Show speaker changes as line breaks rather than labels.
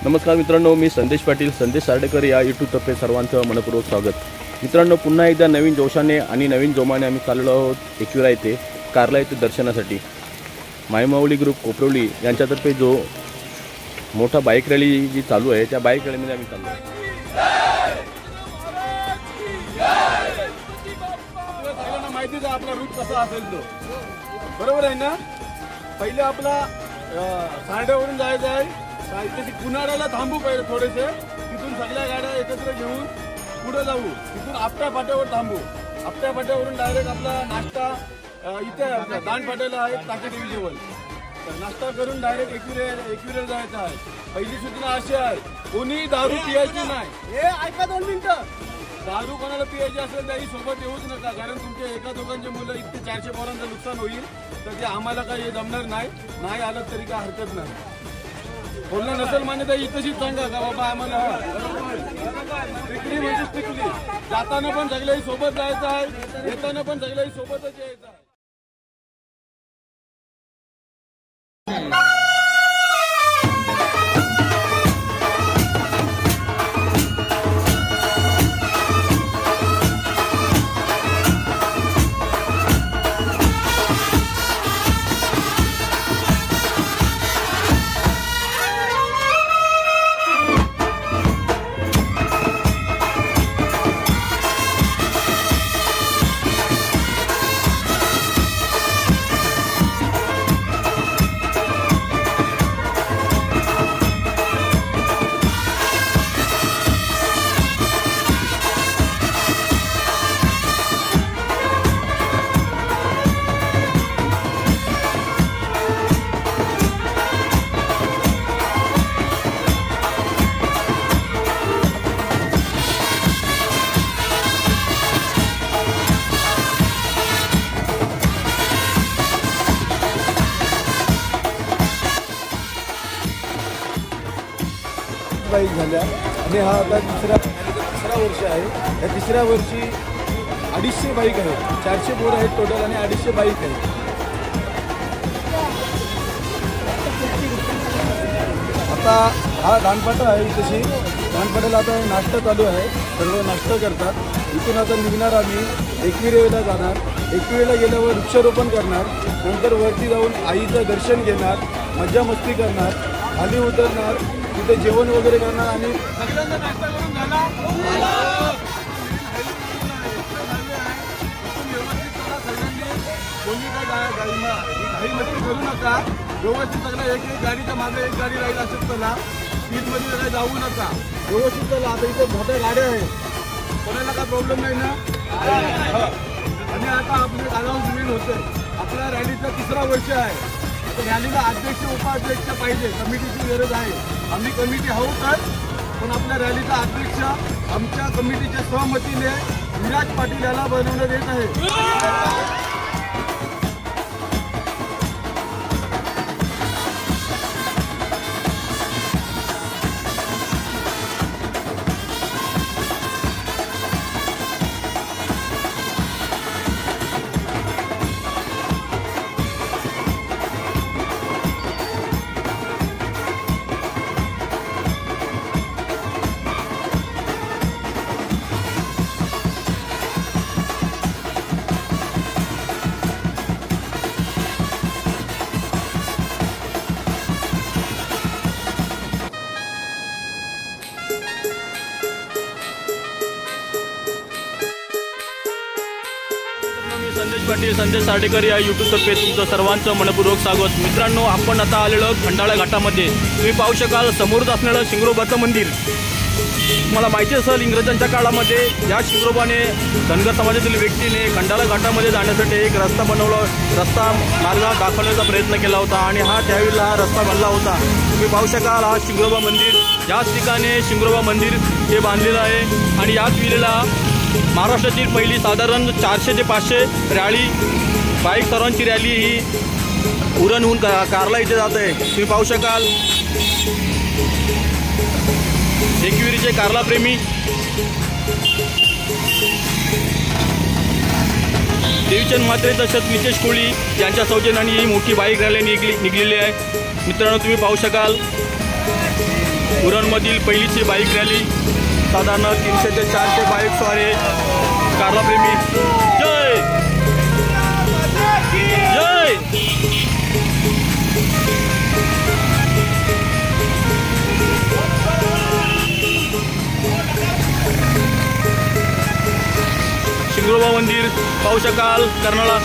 नमस्कार मित्रांनो, मी संदेश पाटील, संदेश सार्डेकर या यूट्यूबतर्फे सर्वांचं मनपूर्वक स्वागत। मित्रांनो, पुन्हा एकदा नवीन जोशाने आणि नवीन जोमाने आम्ही चाललो आहोत एकविरा येथे, कारला येथे दर्शनासाठी। मायमाऊली ग्रुप कोपरवली यांच्यातर्फे जो मोठा बाईक रॅली जी चालू आहे त्या बाईक रॅलीमध्ये आम्ही चाललो आहोत।
माहितीच आहे आपला रूट कसा असेल तो, बरोबर आहे ना। पहिले आपला सार्डेवरून जायचं आहे, इथे कुनाड्याला थांबू पहिले थोडेसे, तिथून सगळ्या गाड्या एकत्र घेऊन पुढे जाऊ, तिथून आपट्या फाट्यावर थांबू। आपट्या फाट्यावरून डायरेक्ट आपला नाश्ता इथे दान फाट्याला आहे टाके देवी जवळ, तर नाश्ता करून डायरेक्ट एकविरेला जायचं आहे। पहिली सूचना अशी आहे, कोणी दारू पियायची नाही। ऐका 2 मिनिटं, दारू कोणाला पियायची असेल त्याही सोबत येऊच नका, कारण तुमच्या एका दोघांचे मुलं इतके 400 पोरांचं नुकसान होईल, तर ते आम्हाला काही जमणार नाही आलं तरी काय हरकत नाही। बोलणं नसेल मान्य तर इथंशीच सांगा का बाबा आम्हाला स्ट्रिक्टली म्हणजे स्ट्रिक्टली, जाताना पण सगळ्याही सोबत जायचं आहे, येताना पण सगळ्याही सोबतच यायचं आहे। बाईक झाल्या आणि हा आता तिसरा वर्ष आहे। या तिसऱ्या वर्षी 250 बाईक आहेत, 400 बोर आहेत टोटल आणि 250 बाईक आहेत। आता हा दानपाटा आहे, तशी दानपाट्याला आता नाश्ता चालू आहे, सर्व नाश्ता करतात। इथून आता निघणार आम्ही एकविरेला जाणार, एकविरेला गेल्यावर वृक्षारोपण करणार, नंतर वरती जाऊन आईचं दर्शन घेणार, मज्जा मस्ती करणार, खाली उतरणार, तिथे जेवण वगैरे करणार आणि सगळ्यांना नाश्ता करून झाला। कोणी काय घाई मस्ती करू नका, व्यवस्थित सगळं एक गाडीच्या मागे एक गाडी राहील असंच चला, स्पीडमध्ये काय जाऊ नका, व्यवस्थित चला। आता इथे मोठ्या गाड्या आहेत, कोणाला काय प्रॉब्लेम नाही ना। आणि आता आपले अनाउन्समेंट होते, आपल्या रॅलीचा 3रा वर्ष आहे, रॅलीला अध्यक्ष उपाध्यक्ष पाहिजे, कमिटीची गरज आहे। आम्ही कमिटी आहोतच, पण आपल्या रॅलीचा अध्यक्ष आमच्या कमिटीच्या सहमतीने विराज पाटील याला बनवण्यात येत आहे।
संदेश पाटील, संदेश सार्डेकर या यूट्यूबतर्फे तुमचं सर्वांचं मनपूर्वक स्वागत। मित्रांनो, आपण आता आलेलो खंडाळा घाटामध्ये। तुम्ही पाहू शकाल समोरच असलेलं शिंगरोबाचं मंदिर। तुम्हाला माहिती असेल, इंग्रजांच्या काळामध्ये या शिंगरोबाने धनगर समाजातील व्यक्तीने खंडाळा घाटामध्ये जाण्यासाठी एक रस्ता मार्ग दाखवण्याचा प्रयत्न केला होता आणि त्यावेळेला हा रस्ता बनला होता। तुम्ही पाहू शकाल हा शिंगरोबा मंदिर, याच ठिकाणी शिंगरोबा मंदिर हे बांधलेलं आहे आणि याच वेळेला महाराष्ट्रातील पहिली साधारण 400 ते 500 रॅली, बाईक सर्वांची रॅली ही उरण होऊन कारला इथे जात आहे। तुम्ही पाहू शकाल एकविरीचे कारला प्रेमी देवीचंद म्हात्रे तसंच नितेश कोळी यांच्या सौजन्याने ही मोठी बाईक रॅली निघलेली आहे। मित्रांनो, तुम्ही पाहू शकाल उरणमधील पहिलीची बाईक रॅली, साधारण 300 ते 400 बाईक स्वारे, कारलाप्रेमी जय जय. शिंगरोबा मंदिर पाहू शकाल कर्नाळा